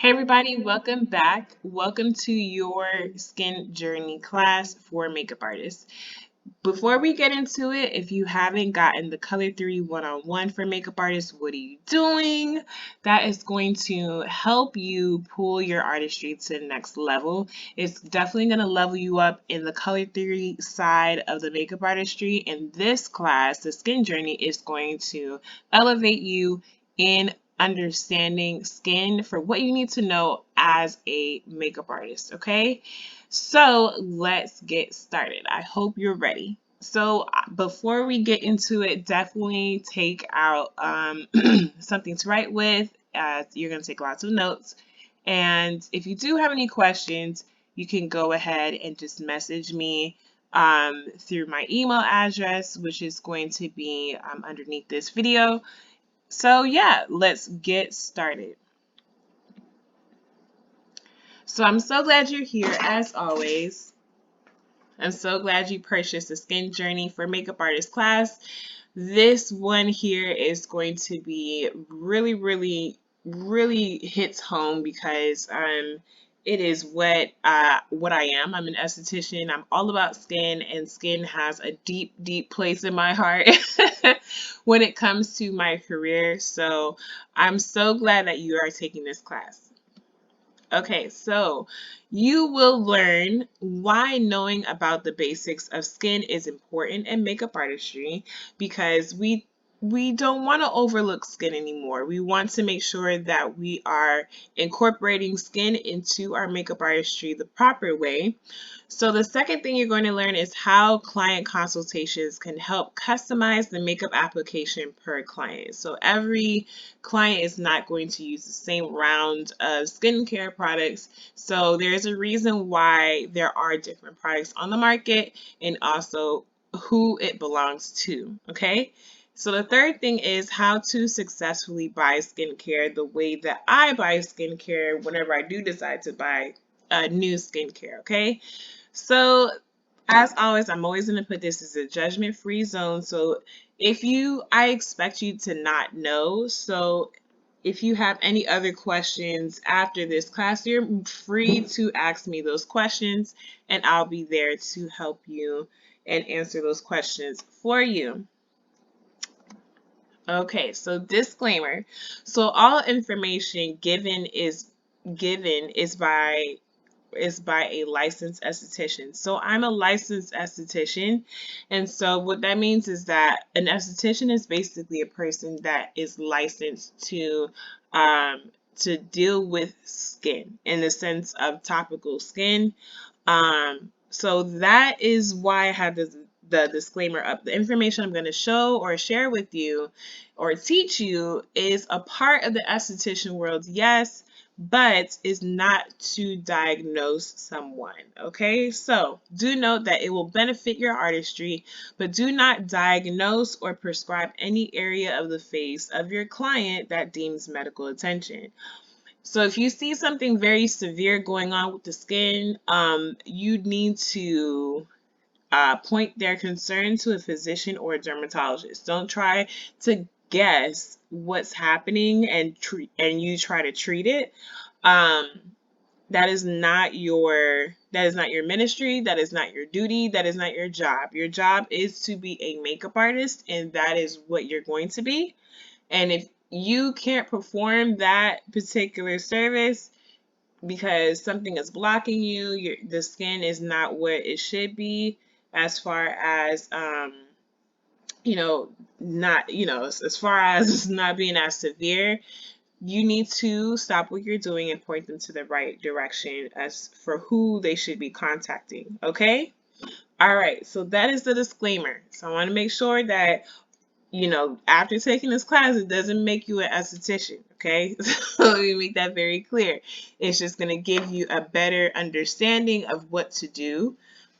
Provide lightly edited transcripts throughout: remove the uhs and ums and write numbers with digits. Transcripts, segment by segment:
Hey everybody, welcome back. Welcome to your skin journey class for makeup artists. Before we get into it, if you haven't gotten the Color 3 1-on-1 for makeup artists, what are you doing? That is going to help you pull your artistry to the next level. It's definitely going to level you up in the Color 3 side of the makeup artistry. And this class, the skin journey, is going to elevate you in understanding skin for what you need to know as a makeup artist, okay? So let's get started. I hope you're ready. So before we get into it, definitely take out something to write with. You're going to take lots of notes. And if you do have any questions, you can go ahead and just message me through my email address, which is going to be underneath this video. So yeah, let's get started. So I'm so glad you're here as always. I'm so glad you purchased the Skin Journey for Makeup Artist class. This one here is going to be really hits home because it is what I am. I'm an esthetician. I'm all about skin, and skin has a deep place in my heart when it comes to my career. So I'm so glad that you are taking this class. Okay, so you will learn why knowing about the basics of skin is important in makeup artistry, because we don't want to overlook skin anymore. We want to make sure that we are incorporating skin into our makeup artistry the proper way. So the second thing you're going to learn is how client consultations can help customize the makeup application per client. So every client is not going to use the same round of skincare products. So there's a reason why there are different products on the market and also who it belongs to, okay? So the third thing is how to successfully buy skincare the way that I buy skincare whenever I do decide to buy new skincare, okay? So as always, I'm always going to put this as a judgment-free zone. So I expect you to not know. So if you have any other questions after this class, you're free to ask me those questions and I'll be there to help you and answer those questions for you. Okay, so disclaimer. So all information given is by a licensed esthetician. So I'm a licensed esthetician. And so what that means is that an esthetician is basically a person that is licensed to deal with skin in the sense of topical skin. So that is why I have the disclaimer up. The information I'm going to show or share with you or teach you is a part of the esthetician world, yes, but is not to diagnose someone, okay? So do note that it will benefit your artistry, but do not diagnose or prescribe any area of the face of your client that deems medical attention. So if you see something very severe going on with the skin, you need to point their concern to a physician or a dermatologist. Don't try to guess what's happening and you try to treat it. That is not your ministry, that is not your duty, that is not your job. Your job is to be a makeup artist, and that is what you're going to be. And if you can't perform that particular service because something is blocking you, the skin is not what it should be as far as as far as it's not being as severe, you need to stop what you're doing and point them to the right direction as for who they should be contacting, okay? All right, so that is the disclaimer. So I want to make sure that, after taking this class, it doesn't make you an esthetician, okay? So let me make that very clear. It's just going to give you a better understanding of what to do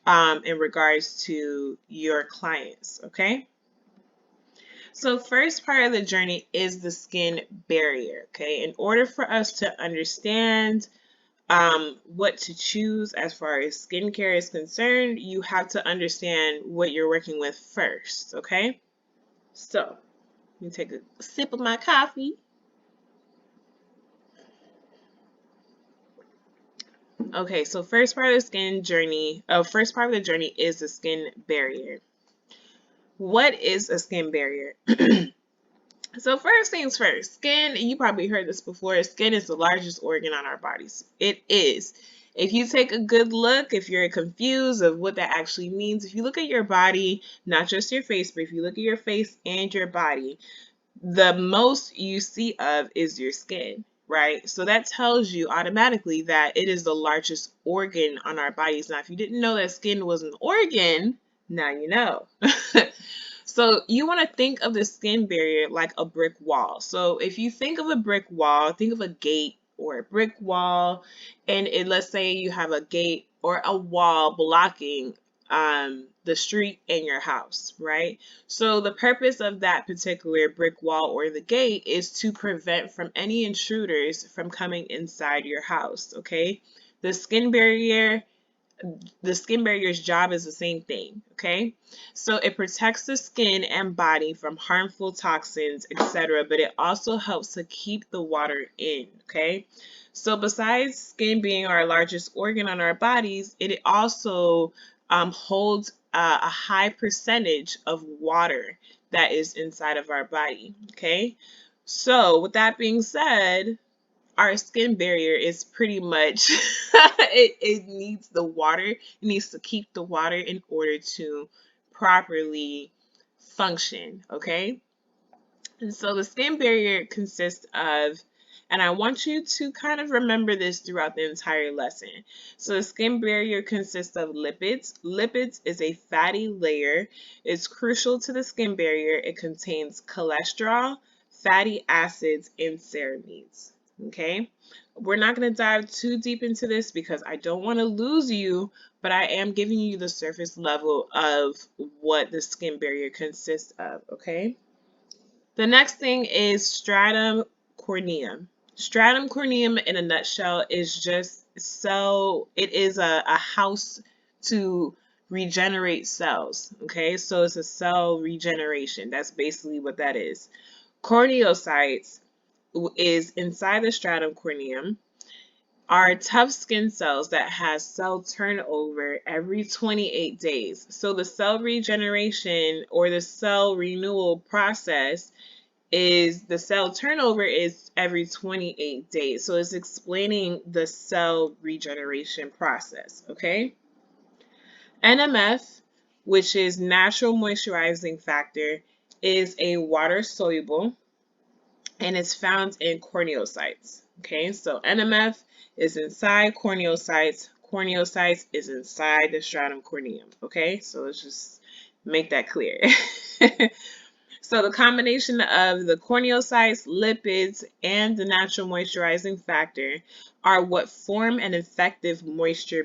in regards to your clients, okay? So first part of the journey is the skin barrier, okay? In order for us to understand what to choose as far as skincare is concerned, you have to understand what you're working with first, okay? So, let me take a sip of my coffee. Okay, so first part of the journey is the skin barrier. What is a skin barrier? So first things first, skin, you probably heard this before, skin is the largest organ on our bodies. It is. If you take a good look, if you're confused of what that actually means, if you look at your body, not just your face, but if you look at your face and your body, the most you see of is your skin, right? So that tells you automatically that it is the largest organ on our bodies. Now, if you didn't know that skin was an organ, now you know. So you want to think of the skin barrier like a brick wall. So if you think of a brick wall, think of a gate or a brick wall, and let's say you have a gate or a wall blocking the street and your house, right? So the purpose of that particular brick wall or the gate is to prevent from any intruders from coming inside your house, okay? The skin barrier the skin barrier's job is the same thing, okay? So it protects the skin and body from harmful toxins, etc., but it also helps to keep the water in, okay? So besides skin being our largest organ on our bodies, it also holds a high percentage of water that is inside of our body, okay? So with that being said, our skin barrier is pretty much it needs the water. It needs to keep the water in order to properly function, okay? And so the skin barrier consists of, and I want you to kind of remember this throughout the entire lesson. So the skin barrier consists of lipids. Lipids is a fatty layer. It's crucial to the skin barrier. It contains cholesterol, fatty acids, and ceramides. Okay, we're not going to dive too deep into this because I don't want to lose you, but I am giving you the surface level of what the skin barrier consists of. Okay. The next thing is stratum corneum. Stratum corneum in a nutshell is it is a house to regenerate cells. Okay, so it's a cell regeneration. That's basically what that is. Corneocytes is inside the stratum corneum are tough skin cells that has cell turnover every 28 days. So the cell regeneration or the cell renewal process is the cell turnover is every 28 days. So it's explaining the cell regeneration process, okay? NMF, which is natural moisturizing factor, is a water soluble and it's found in corneocytes. Okay, so NMF is inside corneocytes. Corneocytes is inside the stratum corneum. Okay, so let's just make that clear. So the combination of the corneocytes, lipids, and the natural moisturizing factor are what form an effective moisture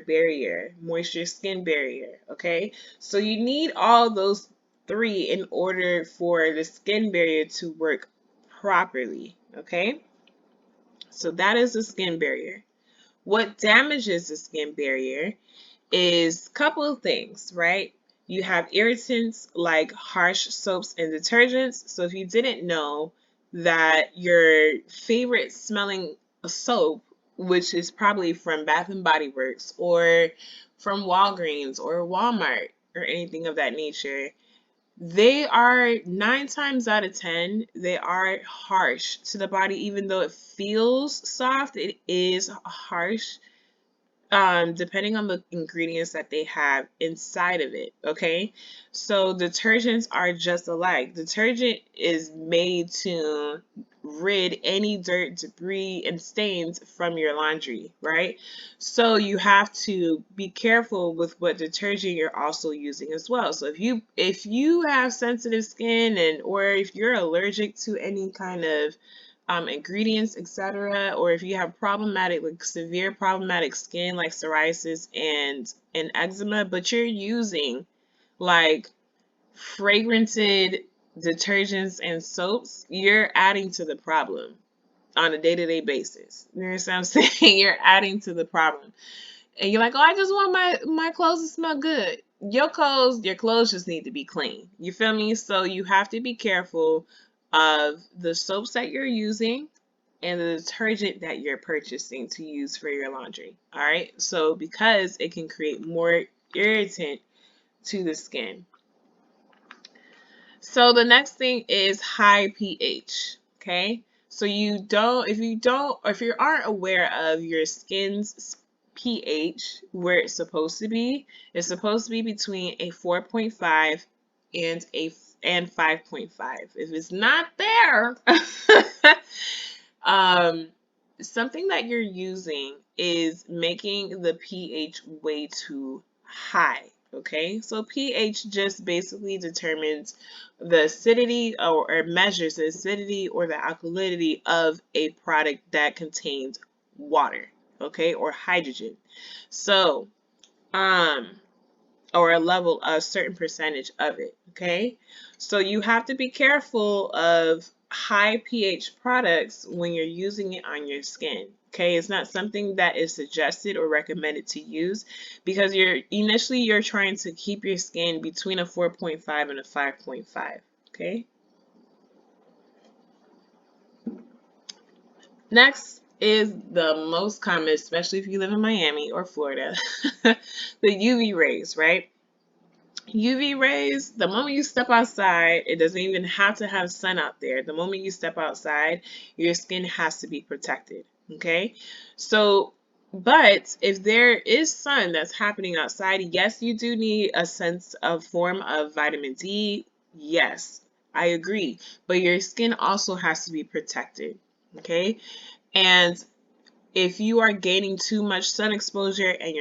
skin barrier, okay? So you need all those three in order for the skin barrier to work properly, okay? So that is the skin barrier. What damages the skin barrier is a couple of things, right? You have irritants like harsh soaps and detergents. So if you didn't know that your favorite smelling soap, which is probably from Bath and Body Works or from Walgreens or Walmart or anything of that nature, they are 9 times out of 10, they are harsh to the body. Even though it feels soft, it is harsh depending on the ingredients that they have inside of it, okay? So detergents are just alike. Detergent is made to rid any dirt, debris, and stains from your laundry, right? So you have to be careful with what detergent you're also using as well. So if you have sensitive skin or if you're allergic to any kind of ingredients, etc., or if you have severe problematic skin like psoriasis and eczema, but you're using like fragranted detergents and soaps, you're adding to the problem on a day-to-day basis. You understand what I'm saying? You're adding to the problem. And you're like, oh, I just want my clothes to smell good. Your clothes just need to be clean. You feel me? So you have to be careful of the soaps that you're using, and the detergent that you're purchasing to use for your laundry. All right. So because it can create more irritant to the skin. So the next thing is high pH. Okay. So if you aren't aware of your skin's pH, where it's supposed to be between a 4.5 and a and 5.5. If it's not there, um, something that you're using is making the pH way too high. Okay, so pH just basically determines the acidity or measures the acidity or the alkalinity of a product that contains water, okay, or hydrogen. So, or a certain percentage of it, okay? So you have to be careful of high pH products when you're using it on your skin. Okay, it's not something that is suggested or recommended to use because you're trying to keep your skin between a 4.5 and a 5.5. Okay. Next is the most common, especially if you live in Miami or Florida, the UV rays, right? UV rays, the moment you step outside, it doesn't even have to have sun out there. The moment you step outside, your skin has to be protected. Okay? So, but if there is sun that's happening outside, yes, you do need a sense of form of vitamin D. Yes, I agree. But your skin also has to be protected. Okay? And if you are gaining too much sun exposure and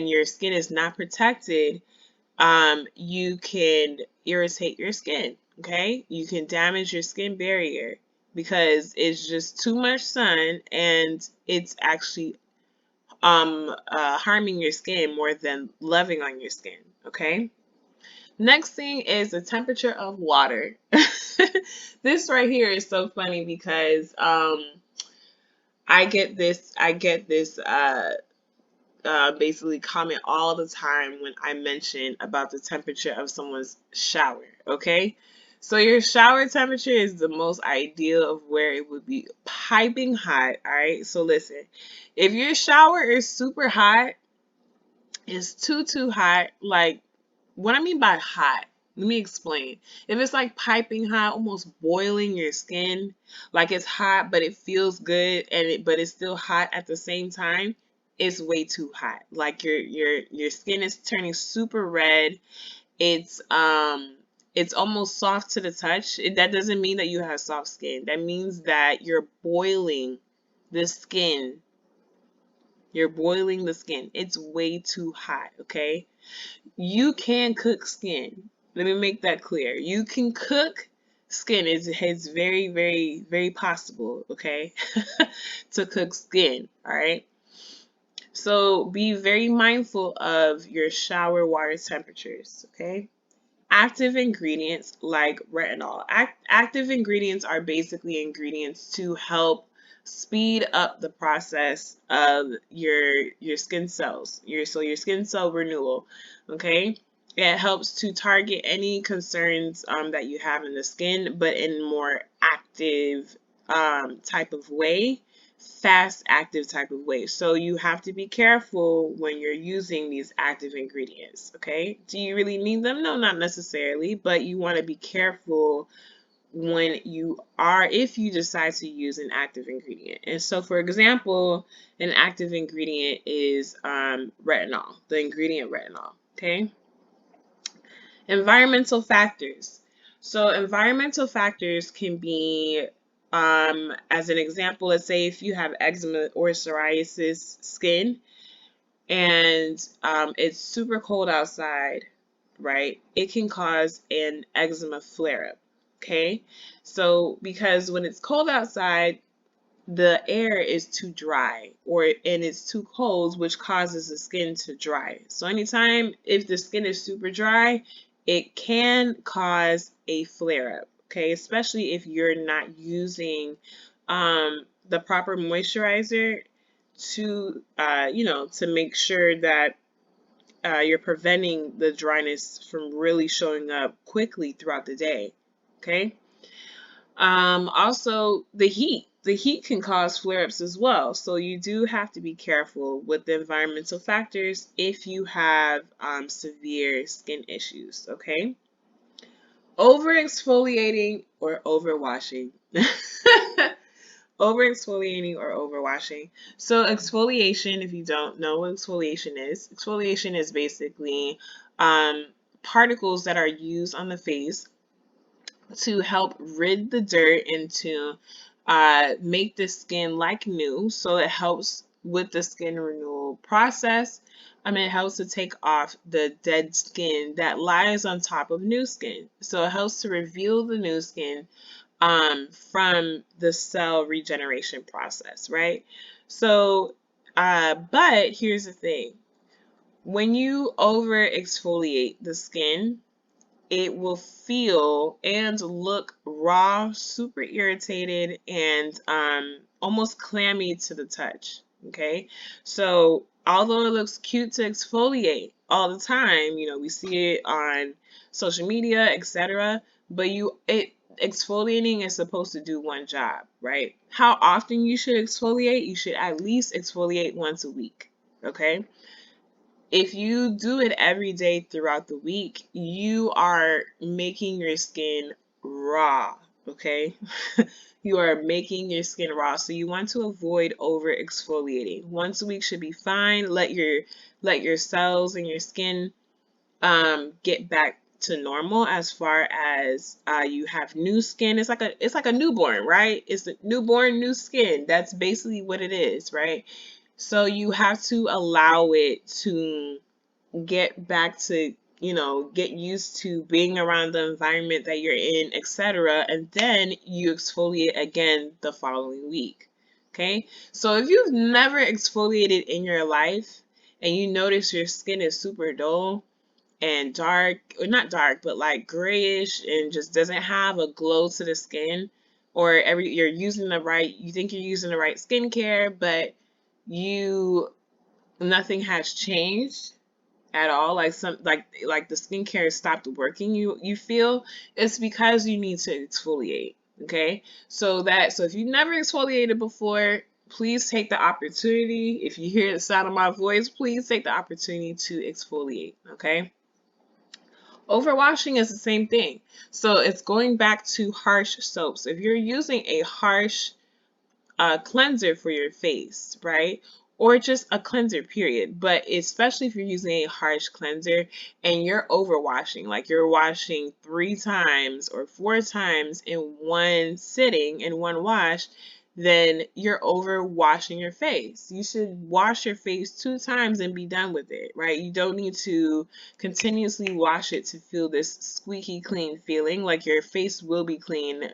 your skin is not protected, you can irritate your skin, okay? You can damage your skin barrier because it's just too much sun and it's actually harming your skin more than loving on your skin, okay? Next thing is the temperature of water. This right here is so funny because I get this basically comment all the time when I mention about the temperature of someone's shower, okay? So your shower temperature is the most ideal of where it would be piping hot, all right? So listen, if your shower is super hot, it's too hot, like what I mean by hot, let me explain. If it's like piping hot, almost boiling your skin, like it's hot but it feels good but it's still hot at the same time, it's way too hot. Like your skin is turning super red. It's almost soft to the touch. That doesn't mean that you have soft skin. That means that you're boiling the skin. You're boiling the skin. It's way too hot, okay? You can cook skin. Let me make that clear. You can cook skin. It's very possible, okay, to cook skin, all right? So be very mindful of your shower water temperatures, okay? Active ingredients like retinol. Active ingredients are basically ingredients to help speed up the process of your skin cells, your skin cell renewal. Okay, it helps to target any concerns that you have in the skin, but in more active type of way, fast active type of way. So you have to be careful when you're using these active ingredients, okay? Do you really need them? No, not necessarily, but you want to be careful if you decide to use an active ingredient. And so for example, an active ingredient is retinol, the ingredient retinol, okay? Environmental factors. So environmental factors can be, as an example, let's say if you have eczema or psoriasis skin and it's super cold outside, right? It can cause an eczema flare-up, okay? So because when it's cold outside, the air is too dry and it's too cold, which causes the skin to dry. So anytime if the skin is super dry, it can cause a flare up, okay? Especially if you're not using the proper moisturizer to to make sure that you're preventing the dryness from really showing up quickly throughout the day, okay? Also, the heat can cause flare-ups as well. So you do have to be careful with the environmental factors if you have severe skin issues, okay? Over exfoliating or overwashing. Over exfoliating or overwashing. So exfoliation, if you don't know what exfoliation is basically um, particles that are used on the face to help rid the dirt and to make the skin like new. So it helps with the skin renewal process. It helps to take off the dead skin that lies on top of new skin. So it helps to reveal the new skin from the cell regeneration process, right? So, but here's the thing. When you over exfoliate the skin, it will feel and look raw, super irritated, and almost clammy to the touch. Okay, so although it looks cute to exfoliate all the time, we see it on social media, etc. But exfoliating is supposed to do one job, right? How often you should exfoliate? You should at least exfoliate once a week. Okay, if you do it every day throughout the week, you are making your skin raw, okay? You are making your skin raw. So you want to avoid over exfoliating. Once a week should be fine. Let your cells and your skin get back to normal as far as you have new skin. It's like a newborn, right? It's a newborn, new skin. That's basically what it is, right? So you have to allow it to get back to, get used to being around the environment that you're in, etc. And then you exfoliate again the following week. Okay? So if you've never exfoliated in your life and you notice your skin is super dull and dark, or not dark, but like grayish and just doesn't have a glow to the skin, or you think you're using the right skincare, but you nothing has changed at all, like the skincare stopped working, you feel, it's because you need to exfoliate. Okay, so if you've never exfoliated before, please take the opportunity. If you hear the sound of my voice, please take the opportunity to exfoliate. Okay, overwashing is the same thing. So it's going back to harsh soaps. If you're using a harsh cleanser for your face, right? Or just a cleanser, period. But especially if you're using a harsh cleanser and you're overwashing, like you're washing 3 times or 4 times in one sitting, in one wash, then you're overwashing your face. You should wash your face 2 times and be done with it, right? You don't need to continuously wash it to feel this squeaky clean feeling. Like your face will be clean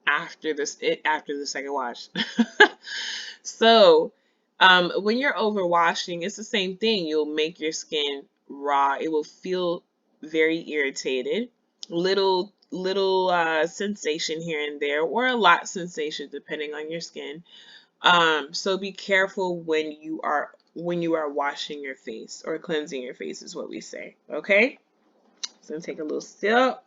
after the second wash. So, when you're overwashing, it's the same thing. You'll make your skin raw. It will feel very irritated. Little sensation here and there, or a lot sensation depending on your skin. So be careful when you are washing your face or cleansing your face is what we say. Okay? So I'm gonna take a little sip.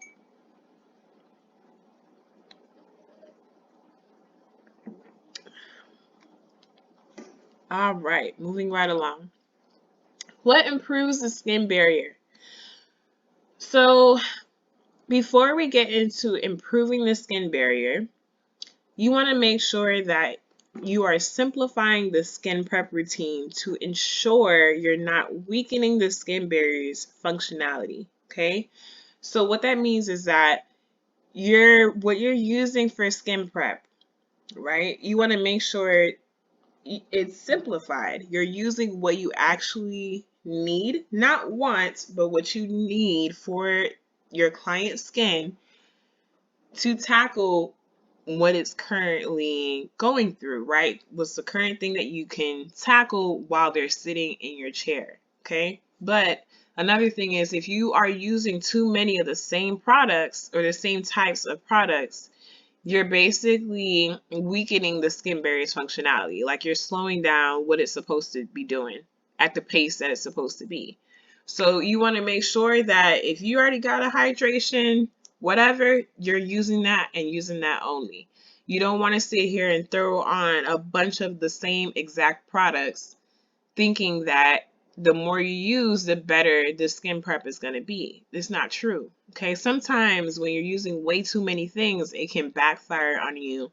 All right, moving right along. What improves the skin barrier? So, before we get into improving the skin barrier, you want to make sure that you are simplifying the skin prep routine to ensure you're not weakening the skin barrier's functionality. Okay? So, what that means is that what you're using for skin prep, right? You want to make sure it's simplified. You're using what you actually need, not want, but what you need for your client's skin to tackle what it's currently going through, right? What's the current thing that you can tackle while they're sitting in your chair, okay? But another thing is if you are using too many of the same products or the same types of products, you're basically weakening the skin barrier's functionality. Like you're slowing down what it's supposed to be doing at the pace that it's supposed to be. So you want to make sure that if you already got a hydration whatever, you're using that and using that only. You don't want to sit here and throw on a bunch of the same exact products thinking that the more you use, the better the skin prep is going to be. It's not true. Okay. Sometimes when you're using way too many things, it can backfire on you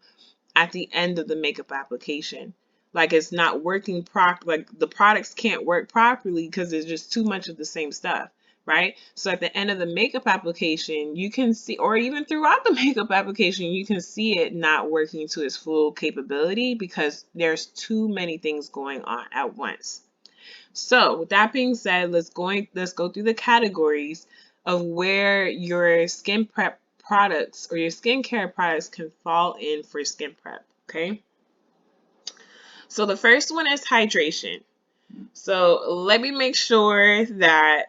at the end of the makeup application. Like it's not working like the products can't work properly because there's just too much of the same stuff, right? So at the end of the makeup application, you can see, or even throughout the makeup application, you can see it not working to its full capability because there's too many things going on at once. So with that being said, let's go through the categories of where your skin prep products or your skincare products can fall in for skin prep. Okay. So the first one is hydration. So let me make sure that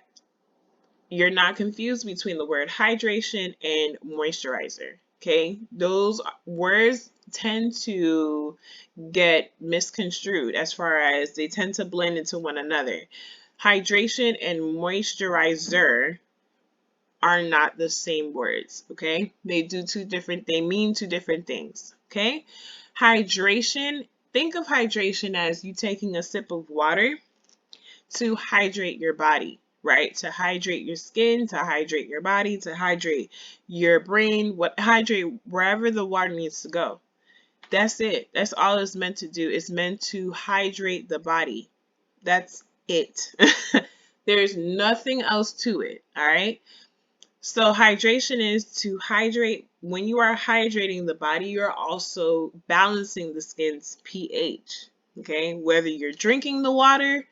you're not confused between the word hydration and moisturizer. Okay. Those words tend to get misconstrued as far as they tend to blend into one another. Hydration and moisturizer are not the same words, okay? They mean two different things, okay? Hydration, think of hydration as you taking a sip of water to hydrate your body, right? To hydrate your skin, to hydrate your body, to hydrate your brain, hydrate wherever the water needs to go. That's it. That's all it's meant to do. It's meant to hydrate the body. That's it. There's nothing else to it. All right. So hydration is to hydrate. When you are hydrating the body, you're also balancing the skin's pH. Okay. Whether you're drinking the water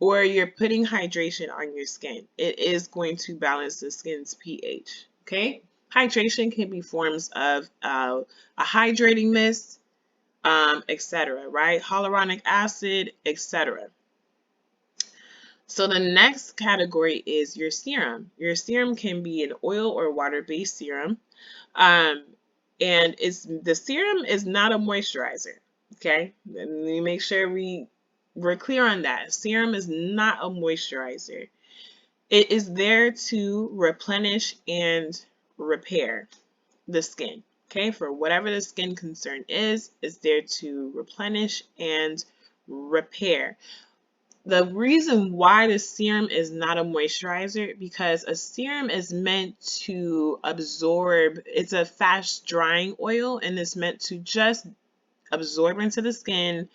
or you're putting hydration on your skin, it is going to balance the skin's pH. Okay. Hydration can be forms of a hydrating mist, etc., right? Hyaluronic acid, etc. So the next category is your serum. Your serum can be an oil or water-based serum. Um, and the serum is not a moisturizer. Okay? Let me make sure we're clear on that. Serum is not a moisturizer. It is there to replenish and repair the skin. Okay, for whatever the skin concern is, it's there to replenish and repair. The reason why the serum is not a moisturizer, because a serum is meant to absorb, it's a fast drying oil and it's meant to just absorb into the skin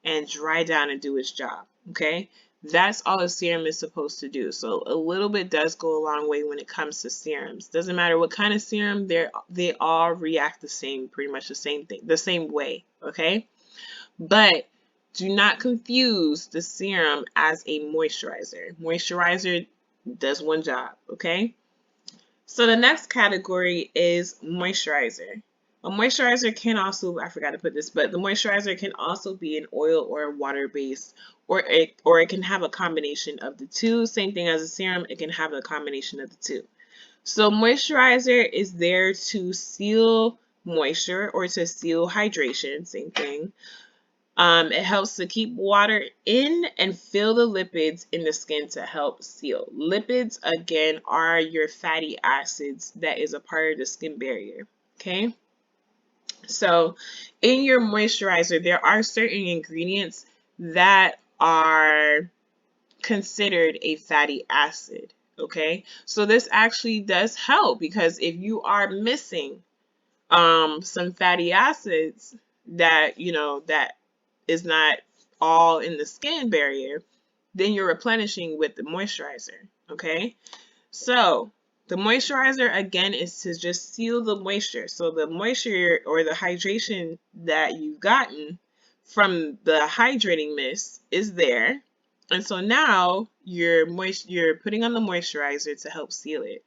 and dry down and do its job. Okay, that's all a serum is supposed to do. So a little bit does go a long way when it comes to serums. Doesn't matter what kind of serum, they all react the same, pretty much the same thing, the same way. Okay, but do not confuse the serum as a moisturizer. Moisturizer does one job. Okay. So the next category is moisturizer. A moisturizer can also, I forgot to put this, but the moisturizer can also be an oil or a water-based, or it can have a combination of the two. Same thing as a serum, it can have a combination of the two. So moisturizer is there to seal moisture or to seal hydration, same thing. It helps to keep water in and fill the lipids in the skin to help seal. Lipids, again, are your fatty acids that is a part of the skin barrier. Okay. So in your moisturizer, there are certain ingredients that are considered a fatty acid. Okay. So this actually does help because if you are missing some fatty acids that, that is not all in the skin barrier, then you're replenishing with the moisturizer. Okay. So the moisturizer, again, is to just seal the moisture. So the moisture or the hydration that you've gotten from the hydrating mist is there. And so now you're putting on the moisturizer to help seal it.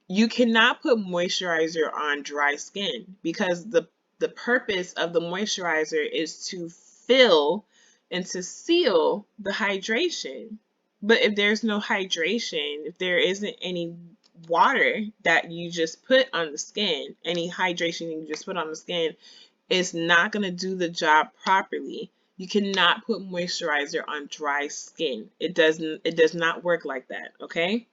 You cannot put moisturizer on dry skin because the purpose of the moisturizer is to fill and to seal the hydration. But if there's no hydration, if there isn't any water that you just put on the skin, any hydration you just put on the skin, it's not going to do the job properly. You cannot put moisturizer on dry skin. It does not work like that, okay?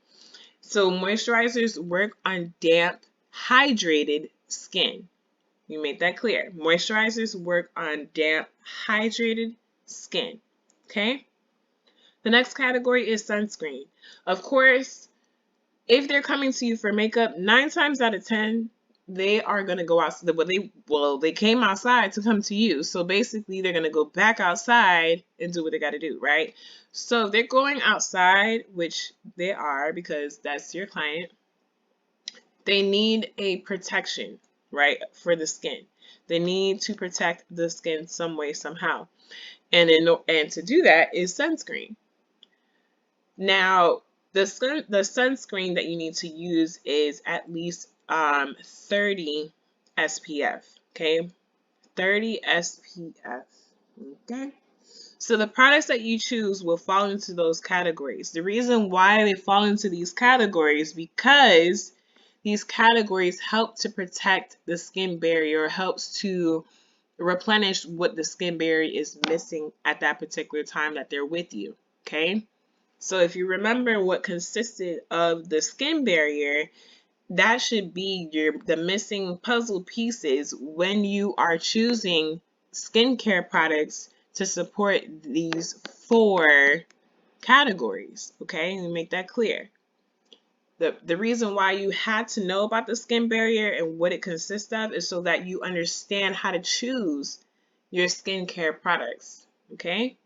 So moisturizers work on damp hydrated skin. You make that clear. Moisturizers work on damp, hydrated skin. Okay? The next category is sunscreen. Of course, if they're coming to you for makeup, 9 times out of 10, they are going to go out. They came outside to come to you. So basically, they're going to go back outside and do what they got to do, right? So if they're going outside, which they are because that's your client, they need a protection, right, for the skin. They need to protect the skin some way, somehow. And to do that is sunscreen. Now, the sunscreen that you need to use is at least 30 SPF, okay? 30 SPF, okay? So the products that you choose will fall into those categories. The reason why they fall into these categories because these categories help to protect the skin barrier, helps to replenish what the skin barrier is missing at that particular time that they're with you, okay? So if you remember what consisted of the skin barrier, that should be the missing puzzle pieces when you are choosing skincare products to support these 4 categories. Okay, let me make that clear. The reason why you had to know about the skin barrier and what it consists of is so that you understand how to choose your skincare products. Okay.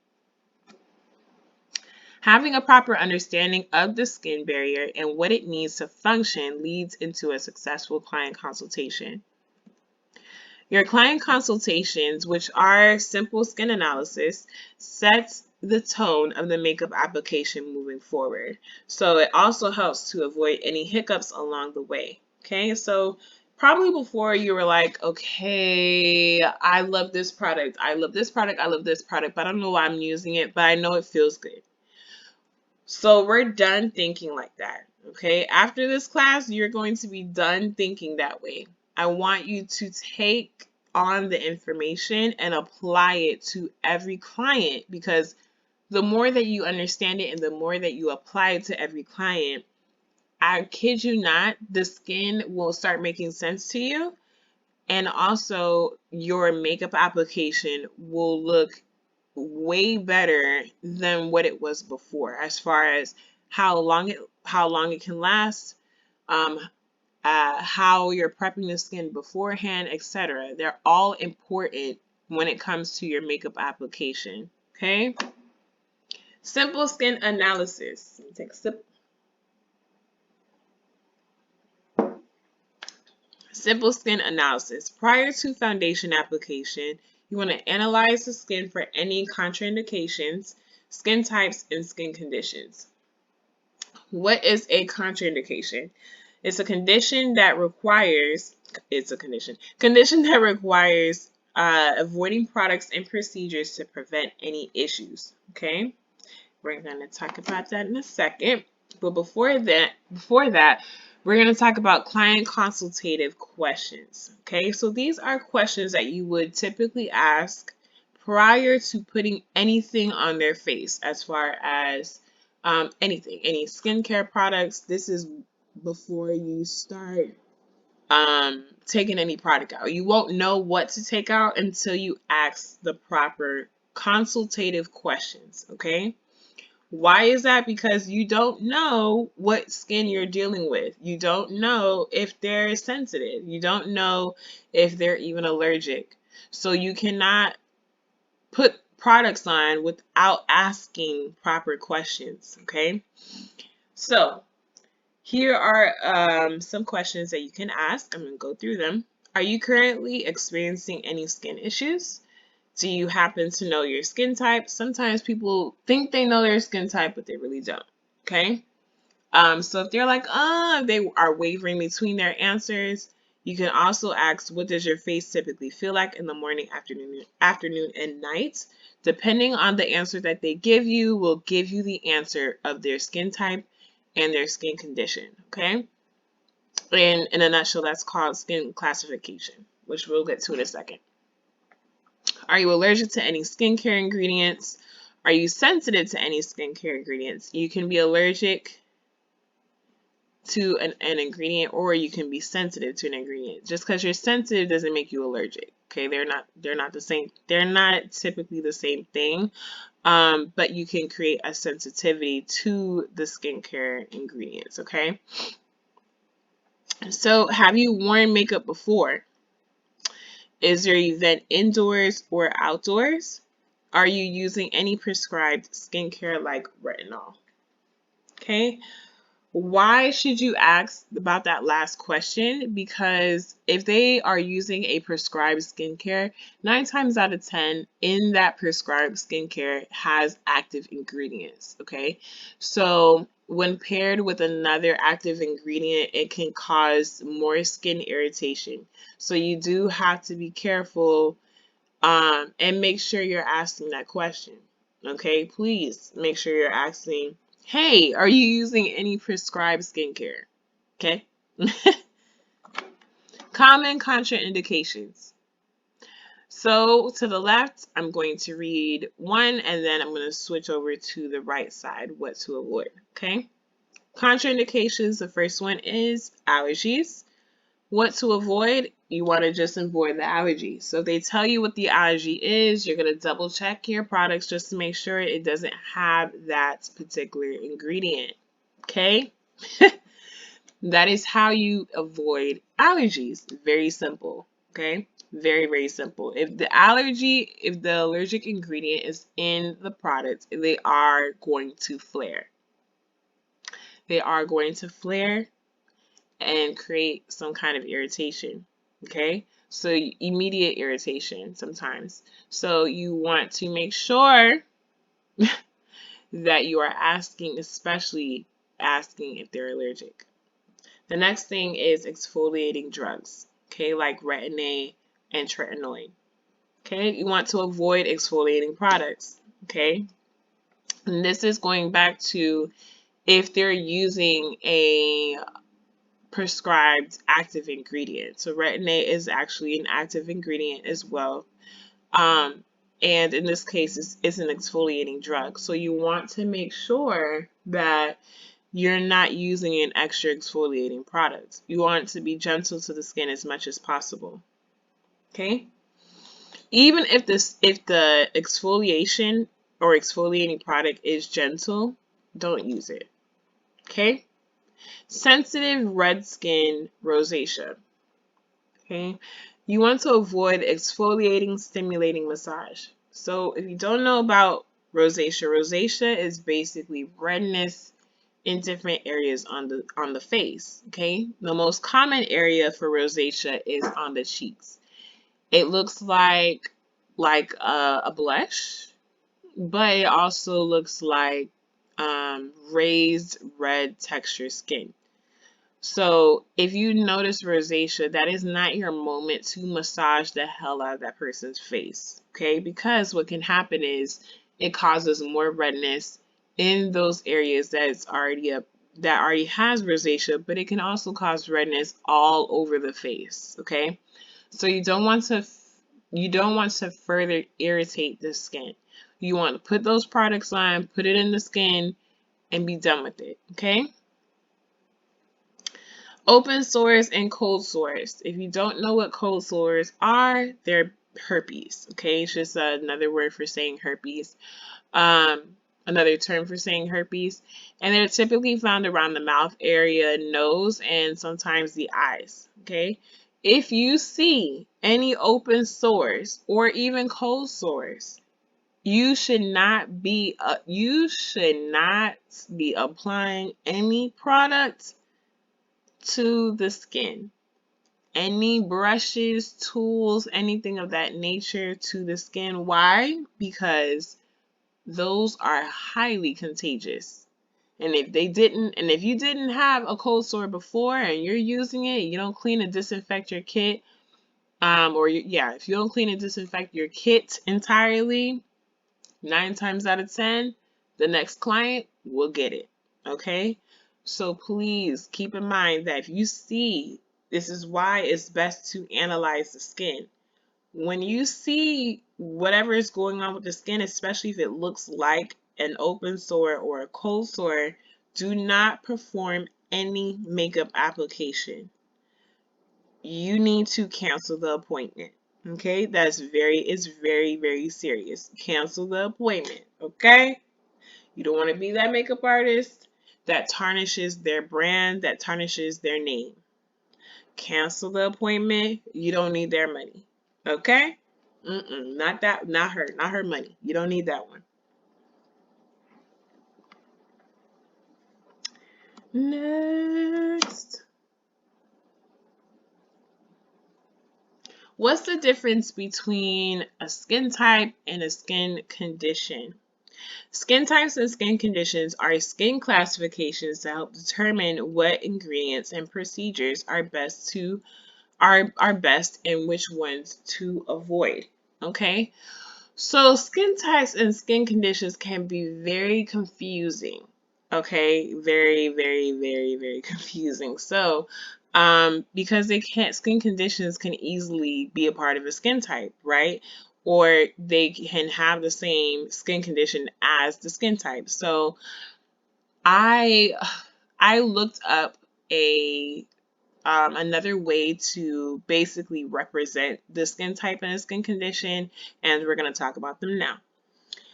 Having a proper understanding of the skin barrier and what it needs to function leads into a successful client consultation. Your client consultations, which are simple skin analysis, sets the tone of the makeup application moving forward. So it also helps to avoid any hiccups along the way. Okay, so probably before you were like, okay, I love this product, I love this product, I love this product, but I don't know why I'm using it, but I know it feels good. So we're done thinking like that, okay? After this class, you're going to be done thinking that way. I want you to take on the information and apply it to every client because the more that you understand it and the more that you apply it to every client, I kid you not, the skin will start making sense to you. And also your makeup application will look way better than what it was before as far as how long it can last, um, how you're prepping the skin beforehand, etc. They're all important when it comes to your makeup application. Okay. Simple skin analysis. Let me take a sip. Simple skin analysis. Prior to foundation application, you want to analyze the skin for any contraindications, skin types, and skin conditions. What is a contraindication? It's a condition that requires, condition that requires avoiding products and procedures to prevent any issues. Okay, we're going to talk about that in a second. But before that, we're going to talk about client consultative questions. Okay, so these are questions that you would typically ask prior to putting anything on their face as far as anything, any skincare products. This is before you start taking any product out. You won't know what to take out until you ask the proper consultative questions, okay? Why is that? Because you don't know what skin you're dealing with. You don't know if they're sensitive. You don't know if they're even allergic. So you cannot put products on without asking proper questions, okay? So here are some questions that you can ask. I'm going to go through them. Are you currently experiencing any skin issues? Do you happen to know your skin type? Sometimes people think they know their skin type, but they really don't. Okay? So if they're like, they are wavering between their answers, you can also ask, what does your face typically feel like in the morning, afternoon, and night? Depending on the answer that they give you, will give you the answer of their skin type and their skin condition. Okay? And in a nutshell, that's called skin classification, which we'll get to in a second. Are you allergic to any skincare ingredients? Are you sensitive to any skincare ingredients? You can be allergic to an ingredient, or you can be sensitive to an ingredient. Just because you're sensitive doesn't make you allergic. Okay, they're not the same. They're not typically the same thing. But you can create a sensitivity to the skincare ingredients. Okay. So, have you worn makeup before? Is your event indoors or outdoors? Are you using any prescribed skincare like retinol? Okay. Why should you ask about that last question? Because if they are using a prescribed skincare, 9 times out of 10, in that prescribed skincare has active ingredients. Okay. So when paired with another active ingredient, it can cause more skin irritation. So you do have to be careful, and make sure you're asking that question. Okay, please make sure you're asking, hey, are you using any prescribed skincare? Okay. Common contraindications. So to the left, I'm going to read one, and then I'm going to switch over to the right side, what to avoid. Okay. Contraindications, the first one is allergies. What to avoid? You want to just avoid the allergy. So if they tell you what the allergy is, you're going to double check your products just to make sure it doesn't have that particular ingredient. Okay? That is how you avoid allergies. Very simple. Okay? Very, very simple. If the allergic ingredient is in the product, they are going to flare. They are going to flare and create some kind of irritation. Okay, so immediate irritation sometimes. So you want to make sure that you are asking, especially asking if they're allergic. The next thing is exfoliating drugs, okay, like retin-A and tretinoin. Okay, you want to avoid exfoliating products. Okay, and this is going back to if they're using a prescribed active ingredient. So retin-A is actually an active ingredient as well. Um, and in this case, it's an exfoliating drug. So you want to make sure that you're not using an extra exfoliating product. You want to be gentle to the skin as much as possible. Okay? Even if the exfoliation or exfoliating product is gentle, don't use it. Okay? Sensitive red skin rosacea. Okay, you want to avoid exfoliating, stimulating massage. So if you don't know about rosacea, rosacea is basically redness in different areas on the face. Okay, the most common area for rosacea is on the cheeks. It looks like a blush, but it also looks like raised red texture skin. So if you notice rosacea, that is not your moment to massage the hell out of that person's face, okay? Because what can happen is it causes more redness in those areas that already has rosacea, but it can also cause redness all over the face, okay? So you don't want to further irritate the skin. You want to put those products on, put it in the skin, and be done with it, okay? Open sores and cold sores. If you don't know what cold sores are, they're herpes. Okay, it's just another word for saying herpes. Another term for saying herpes, and they're typically found around the mouth area, nose, and sometimes the eyes. Okay, if you see any open sores or even cold sores, you should not be applying any product to the skin. Any brushes, tools, anything of that nature to the skin. Why? Because those are highly contagious. And if you didn't have a cold sore before and you're using it, you don't clean and disinfect your kit, if you don't clean and disinfect your kit entirely, 9 times out of 10, the next client will get it. Okay? So please keep in mind that if you see, this is why it's best to analyze the skin. When you see whatever is going on with the skin, especially if it looks like an open sore or a cold sore, do not perform any makeup application, you need to cancel the appointment. Okay, it's very, very serious. Cancel the appointment. Okay, you don't want to be that makeup artist that tarnishes their brand, that tarnishes their name. Cancel the appointment. You don't need their money. Okay? Not that, not her money. You don't need that one. Next. What's the difference between a skin type and a skin condition? Skin types and skin conditions are skin classifications to help determine what ingredients and procedures are best and which ones to avoid. Okay? So skin types and skin conditions can be very confusing. Okay, very, very, very, very confusing. So, because skin conditions can easily be a part of a skin type, right? Or they can have the same skin condition as the skin type. So, I I looked up a another way to basically represent the skin type and a skin condition, and we're going to talk about them now.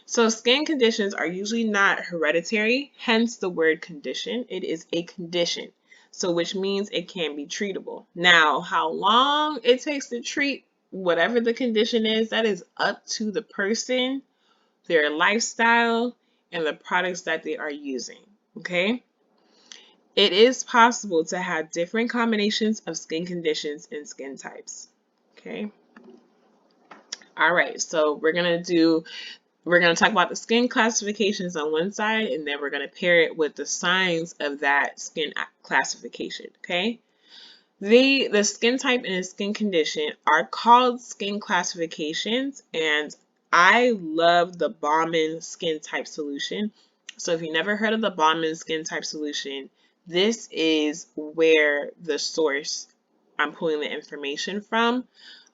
So skin conditions are usually not hereditary, hence the word condition. It is a condition, so which means it can be treatable. Now, how long it takes to treat whatever the condition is, that is up to the person, their lifestyle, and the products that they are using. Okay? It is possible to have different combinations of skin conditions and skin types. Okay. All right. So we're going to talk about the skin classifications on one side, and then we're going to pair it with the signs of that skin classification. Okay. The skin type and the skin condition are called skin classifications, and I love the Bauman skin type solution. So if you never heard of the Bauman skin type solution, this is where the source I'm pulling the information from,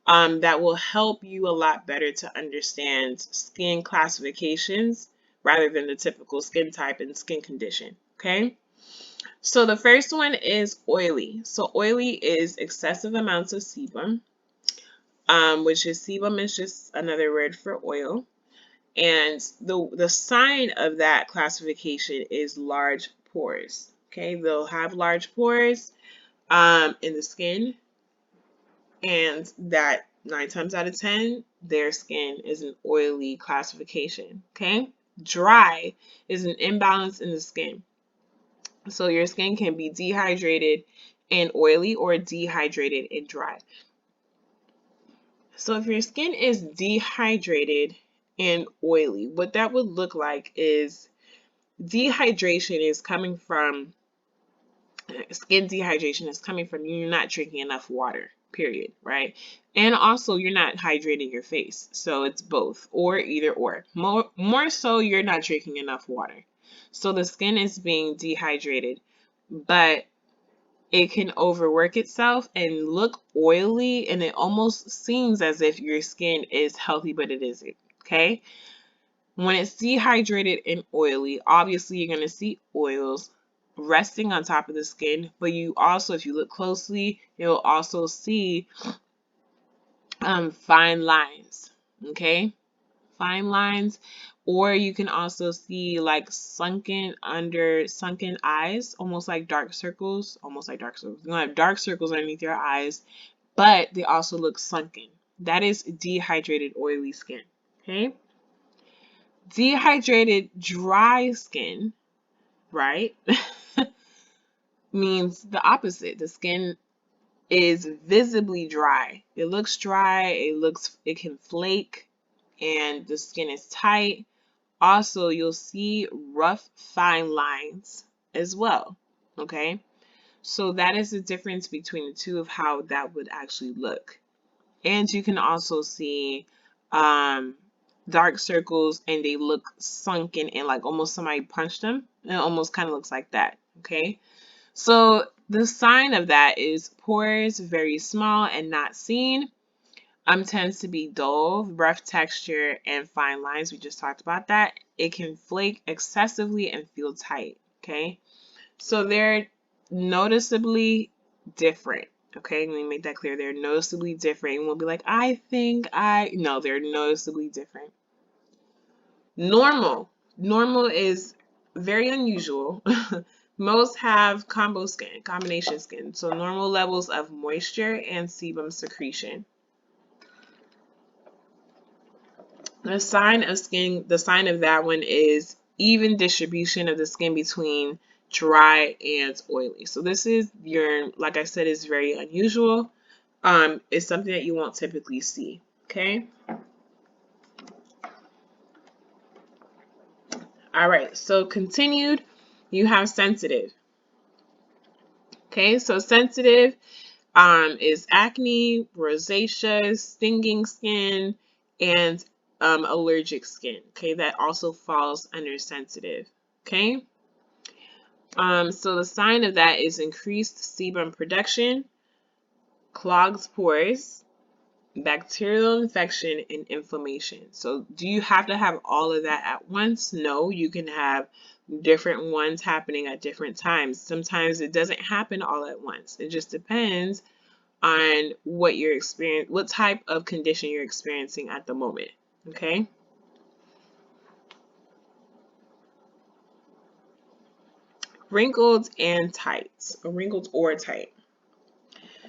that will help you a lot better to understand skin classifications rather than the typical skin type and skin condition. Okay. So the first one is oily. So oily is excessive amounts of sebum, which is sebum is just another word for oil. And the sign of that classification is large pores. Okay, they'll have large pores in the skin, and that 9 times out of 10, their skin is an oily classification. Okay, dry is an imbalance in the skin. So your skin can be dehydrated and oily or dehydrated and dry. So if your skin is dehydrated and oily, what that would look like is dehydration is coming from skin dehydration is coming from you not drinking enough water, period, right? And also you're not hydrating your face. So it's both or either or. More so you're not drinking enough water. So the skin is being dehydrated, but it can overwork itself and look oily, and it almost seems as if your skin is healthy, but it isn't. Okay. When it's dehydrated and oily, obviously you're going to see oils resting on top of the skin, but you also, if you look closely, you'll also see fine lines. Okay. Fine lines, or you can also see like sunken eyes, almost like dark circles, You're gonna have dark circles underneath your eyes, but they also look sunken. That is dehydrated oily skin. Okay. Dehydrated dry skin, right, means the opposite. The skin is visibly dry. It looks dry, it can flake, and the skin is tight. Also, you'll see rough, fine lines as well. Okay, so that is the difference between the two of how that would actually look. And you can also see dark circles, and they look sunken and like almost somebody punched them. It almost kind of looks like that. Okay, so the sign of that is pores very small and not seen. Tends to be dull, rough texture, and fine lines. We just talked about that. It can flake excessively and feel tight. Okay, so noticeably different. Okay, let me make that clear. They're noticeably different. You won't be like, no, they're noticeably different. Normal is very unusual. Most have combination skin. So normal levels of moisture and sebum secretion. The sign of that one is even distribution of the skin between dry and oily. So this is like I said, is very unusual. It's something that you won't typically see. Okay. All right. So continued, you have sensitive. Okay. So sensitive is acne, rosacea, stinging skin, and allergic skin. Okay, that also falls under sensitive. Okay, so the sign of that is increased sebum production, clogged pores, bacterial infection, and inflammation. So do you have to have all of that at once? No, you can have different ones happening at different times. Sometimes it doesn't happen all at once. It just depends on what type of condition you're experiencing at the moment. Okay. Wrinkled and tight, or wrinkled or tight.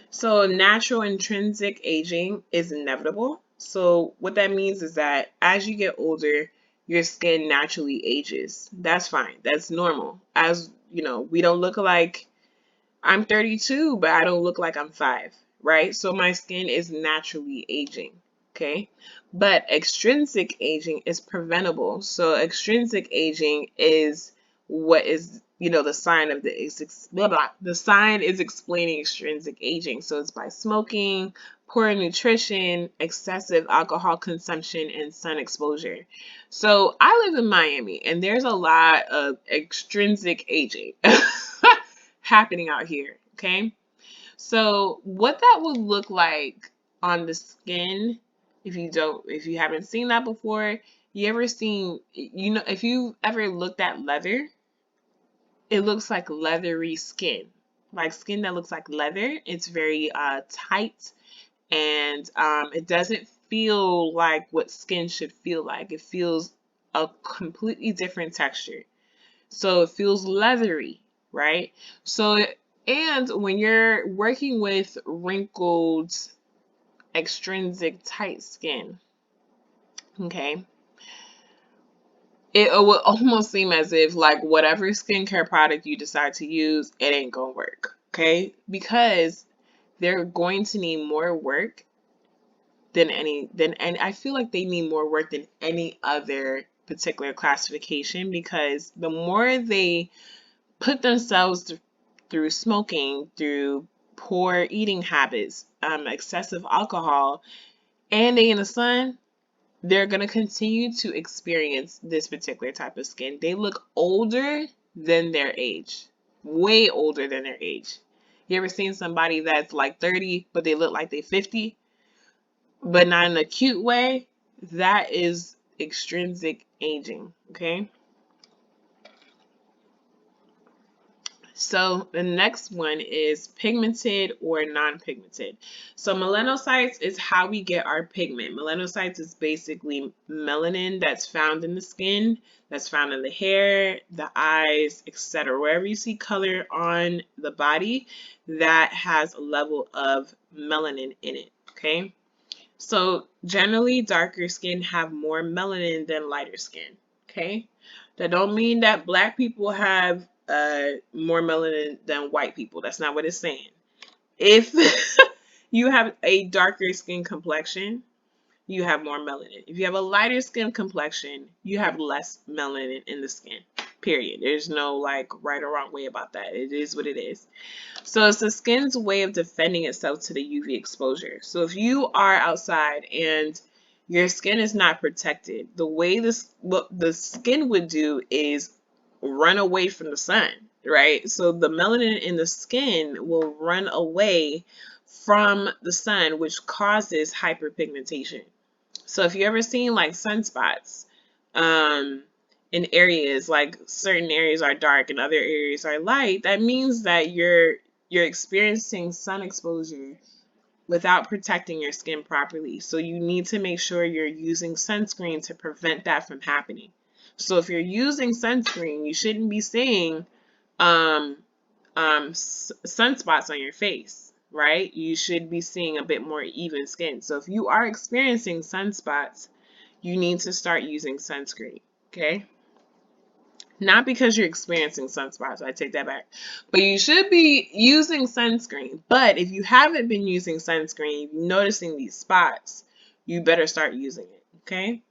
So natural intrinsic aging is inevitable. So what that means is that as you get older, your skin naturally ages. That's fine. That's normal. As you know, we don't look like I'm 32, but I don't look like I'm 5, right? So my skin is naturally aging, okay? But extrinsic aging is preventable. So extrinsic aging is what is, the sign of blah, blah. The sign is explaining extrinsic aging. So it's by smoking, poor nutrition, excessive alcohol consumption, and sun exposure. So I live in Miami, and there's a lot of extrinsic aging happening out here, okay? So what that would look like on the skin, if you haven't seen that before, if you've ever looked at leather, it looks like leathery skin, like skin that looks like leather. It's very tight, and it doesn't feel like what skin should feel like. It feels a completely different texture. So it feels leathery, right? And when you're working with wrinkled, extrinsic, tight skin, okay, it will almost seem as if like whatever skincare product you decide to use, it ain't gonna work, okay? Because they're going to need more work and I feel like they need more work than any other particular classification, because the more they put themselves through smoking, through poor eating habits, excessive alcohol, and they in the sun, they're going to continue to experience this particular type of skin. They look older than their age, way older than their age. You ever seen somebody that's like 30, but they look like they're 50, but not in a cute way? That is extrinsic aging, okay? So the next one is pigmented or non-pigmented. So melanocytes is how we get our pigment. Melanocytes is basically melanin that's found in the skin, that's found in the hair, the eyes, etc. Wherever you see color on the body, that has a level of melanin in it, okay? So generally darker skin have more melanin than lighter skin, okay? That don't mean that black people have more melanin than white people. That's not what it's saying. If you have a darker skin complexion, you have more melanin. If you have a lighter skin complexion, you have less melanin in the skin. Period. There's no like right or wrong way about that. It is what it is. So it's the skin's way of defending itself to the UV exposure. So if you are outside and your skin is not protected, the way what the skin would do is run away from the sun, right? So the melanin in the skin will run away from the sun, which causes hyperpigmentation. So if you ever seen like sunspots, um, in areas, like certain areas are dark and other areas are light, that means that you're experiencing sun exposure without protecting your skin properly. So you need to make sure you're using sunscreen to prevent that from happening. So if you're using sunscreen, you shouldn't be seeing um, sunspots on your face, right? You should be seeing a bit more even skin. So if you are experiencing sunspots, you need to start using sunscreen, okay? Not because you're experiencing sunspots, I take that back. But you should be using sunscreen. But if you haven't been using sunscreen, you're noticing these spots, you better start using it, okay?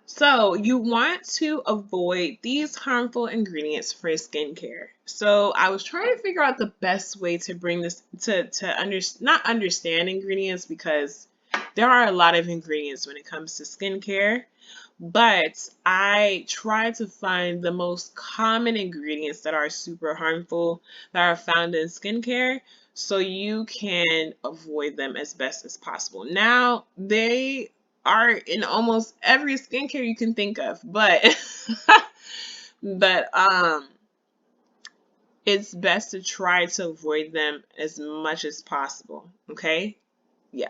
So you want to avoid these harmful ingredients for skincare. So I was trying to figure out the best way to bring this not understand ingredients, because there are a lot of ingredients when it comes to skincare, but I try to find the most common ingredients that are super harmful that are found in skincare so you can avoid them as best as possible. Now, they are in almost every skincare you can think of, but but it's best to try to avoid them as much as possible, okay? Yeah,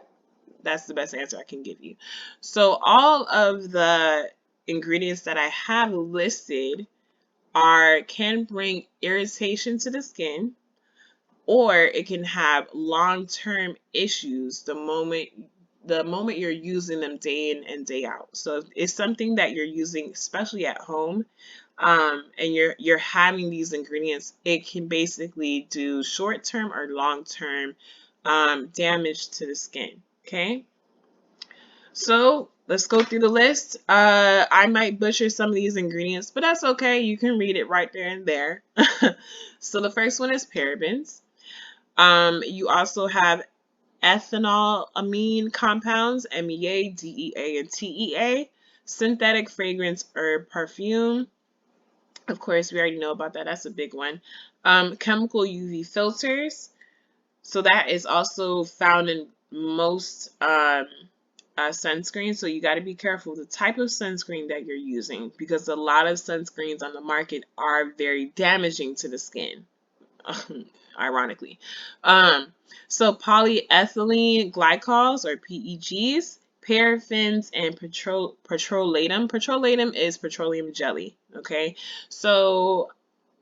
that's the best answer I can give you. So all of the ingredients that I have listed can bring irritation to the skin, or it can have long-term issues the moment you're using them day in and day out. So if it's something that you're using, especially at home, and you're having these ingredients, it can basically do short-term or long-term damage to the skin. Okay, so let's go through the list. I might butcher some of these ingredients, but that's okay. You can read it right there and there. So the first one is parabens. You also have ethanolamine compounds, MEA, DEA, and TEA, synthetic fragrance or perfume. Of course, we already know about that. That's a big one. Chemical UV filters. So that is also found in most sunscreen. So you got to be careful the type of sunscreen that you're using, because a lot of sunscreens on the market are very damaging to the skin. Ironically. So polyethylene glycols, or PEGs, paraffins, and petrolatum. Petrolatum is petroleum jelly. Okay, so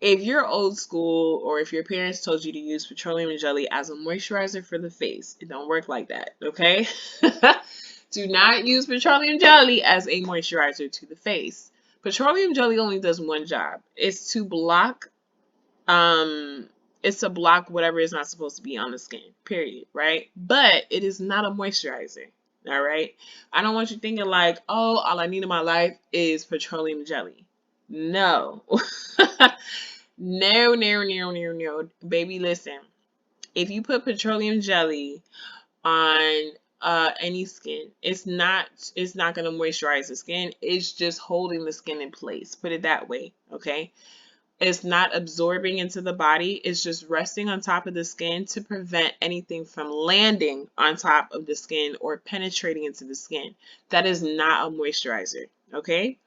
if you're old school, or if your parents told you to use petroleum jelly as a moisturizer for the face, it don't work like that. Okay. Do not use petroleum jelly as a moisturizer to the face. Petroleum jelly only does one job. Um, it's to block whatever is not supposed to be on the skin, period, right? But it is not a moisturizer, all right? I don't want you thinking like, oh, all I need in my life is petroleum jelly. No. No, no, no, no, no. Baby, listen. If you put petroleum jelly on any skin, it's not gonna moisturize the skin. It's just holding the skin in place. Put it that way, okay? It's not absorbing into the body. It's just resting on top of the skin to prevent anything from landing on top of the skin or penetrating into the skin. That is not a moisturizer, okay?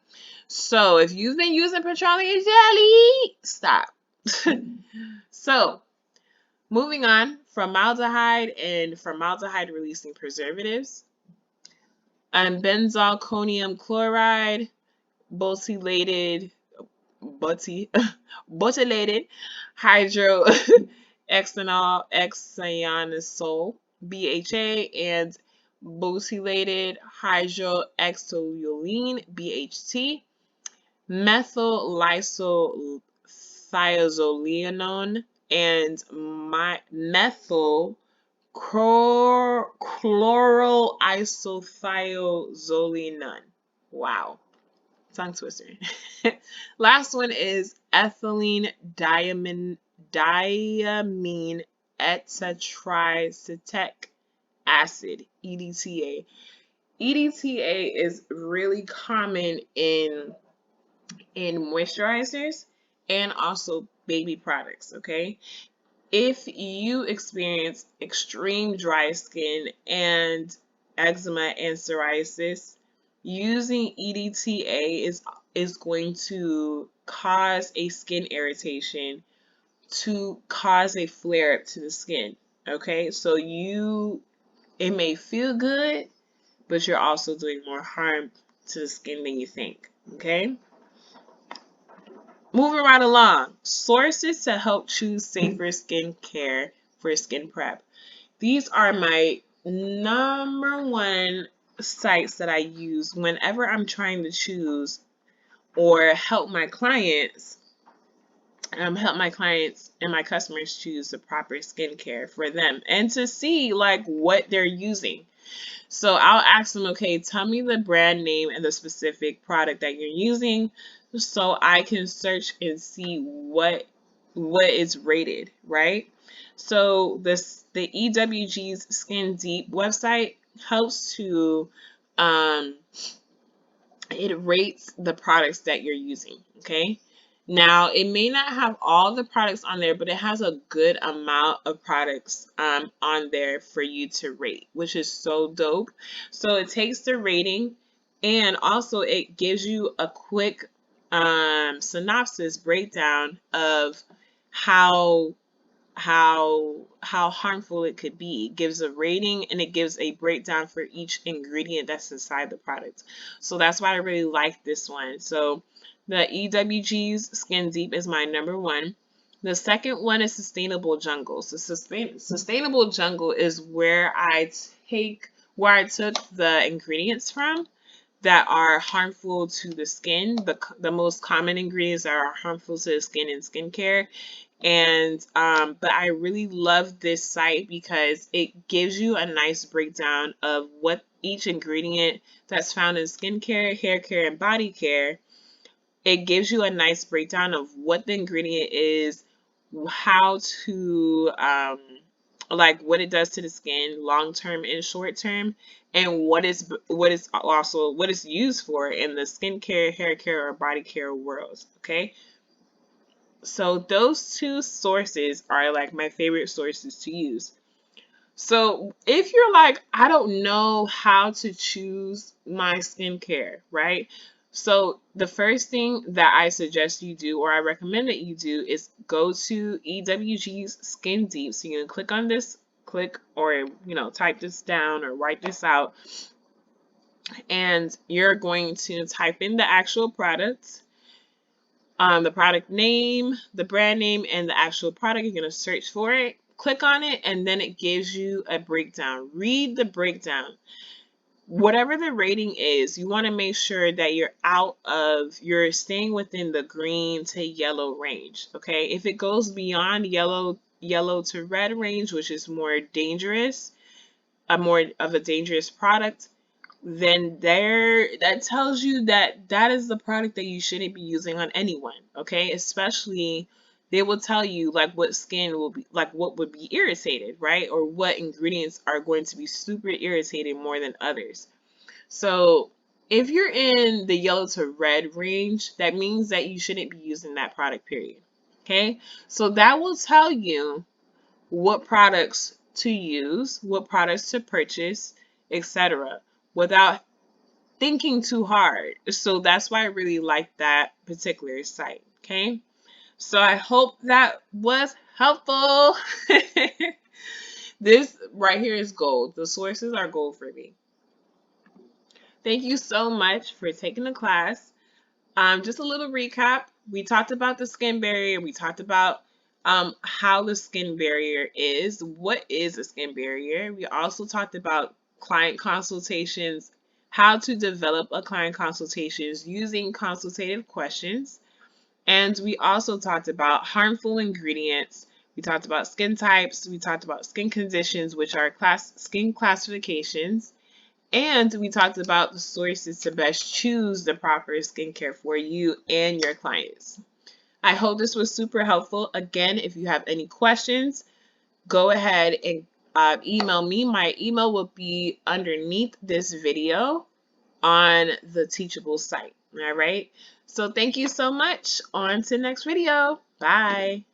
So if you've been using petroleum jelly, stop. So moving on, formaldehyde and formaldehyde releasing preservatives, and benzalkonium chloride, butylated buty butylated hydroxanol hexaionosol BHA, and butylated hydroxytoluene BHT, methyl lysothiazolinone, and methyl chloral isothiazolinone. Wow. Tongue twister. Last one is ethylene diamine etatricetic acid, EDTA. EDTA is really common in moisturizers and also baby products, okay? If you experience extreme dry skin and eczema and psoriasis, using EDTA is going to cause a skin irritation, to cause a flare up to the skin. Okay, so it may feel good, but you're also doing more harm to the skin than you think. Okay, moving right along, sources to help choose safer skincare for skin prep. These are my number one sites that I use whenever I'm trying to choose or help my clients and my customers choose the proper skincare for them and to see like what they're using. So I'll ask them, okay, tell me the brand name and the specific product that you're using so I can search and see what is rated, right? So the EWG's Skin Deep website helps to um, it rates the products that you're using, okay? Now, it may not have all the products on there, but it has a good amount of products on there for you to rate, which is so dope. So it takes the rating and also it gives you a quick synopsis breakdown of how how harmful it could be. It gives a rating and it gives a breakdown for each ingredient that's inside the product. So that's why I really like this one. So the EWG's Skin Deep is my number one. The second one is Sustainable Jungle. So Sustainable Jungle is where I took the ingredients from that are harmful to the skin, the most common ingredients that are harmful to the skin in skincare. And but I really love this site because it gives you a nice breakdown of what each ingredient that's found in skincare, hair care, and body care. It gives you a nice breakdown of what the ingredient is, how to like what it does to the skin long term and short term, and what is used for in the skincare, hair care, or body care worlds. Okay, so those two sources are like my favorite sources to use. So if you're like, I don't know how to choose my skincare, right? So the first thing that I suggest you do, or I recommend that you do, is go to EWG's Skin Deep. So you can click on this, or type this down or write this out, and you're going to type in the actual product, the product name, the brand name, and the actual product. You're going to search for it, click on it, and then it gives you a breakdown. Read the breakdown. Whatever the rating is, you want to make sure that you're staying within the green to yellow range. Okay, if it goes beyond yellow to red range, which is more dangerous, more of a dangerous product, then that tells you that is the product that you shouldn't be using on anyone. Okay, especially they will tell you like what skin will be like, what would be irritated, right? Or what ingredients are going to be super irritated more than others. So if you're in the yellow to red range, that means that you shouldn't be using that product, period. Okay, so that will tell you what products to use, what products to purchase, etc., without thinking too hard. So that's why I really like that particular site. Okay, so I hope that was helpful. This right here is gold. The sources are gold for me. Thank you so much for taking the class. Just a little recap. We talked about the skin barrier. We talked about how the skin barrier is. What is a skin barrier? We also talked about client consultations, how to develop a client consultations using consultative questions. And we also talked about harmful ingredients. We talked about skin types. We talked about skin conditions, which are skin classifications. And we talked about the sources to best choose the proper skincare for you and your clients. I hope this was super helpful. Again, if you have any questions, go ahead and email me. My email will be underneath this video on the Teachable site. All right. So thank you so much. On to the next video. Bye.